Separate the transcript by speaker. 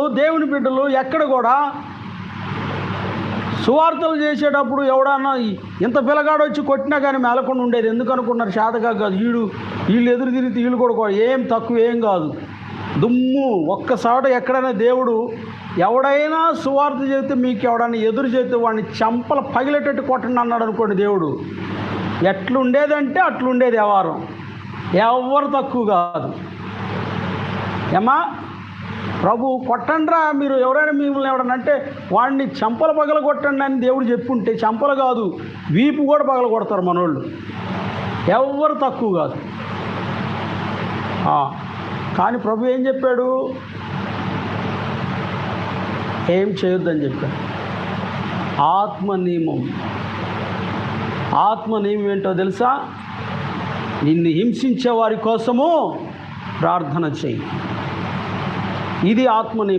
Speaker 1: దేవుని బిడ్డలు ఎక్కడ కూడా సువార్తలు చేసేటప్పుడు ఎవడన్నా ఇంత పిల్లగాడు వచ్చి కొట్టినా కానీ మేలకుండా ఉండేది. ఎందుకు అనుకున్నారు? చేతగా కాదు. వీళ్ళు ఎదురు తిరిగితే వీళ్ళు కూడా ఏం తక్కువ ఏం కాదు. దుమ్ము ఒక్కసారి ఎక్కడైనా దేవుడు ఎవడైనా సువార్త చేస్తే మీకు ఎవడైనా ఎదురు చేస్తే వాడిని చెంపలు పగిలేటట్టు కొట్టండి అన్నాడు అనుకోండి. దేవుడు ఎట్లుండేదంటే అట్లుండేది వ్యవహారం. ఎవరు తక్కువ కాదు. ఏమా ప్రభు కొట్టండ్రా, మీరు ఎవరైనా మిమ్మల్ని ఎవడనంటే వాడిని చెంపలు పగల కొట్టండి అని దేవుడు చెప్పుంటే, చెంపలు కాదు వీపు కూడా పగల కొడతారు మనోళ్ళు. ఎవరు తక్కువ కాదు. కానీ ప్రభు ఏం చెప్పాడు? ఏం చేయొద్దని చెప్పాడు. ఆత్మనియమం ఏంటో తెలుసా? నిన్ను హింసించే వారి కోసము ప్రార్థన చేయి. ఇది ఆత్మనియమం.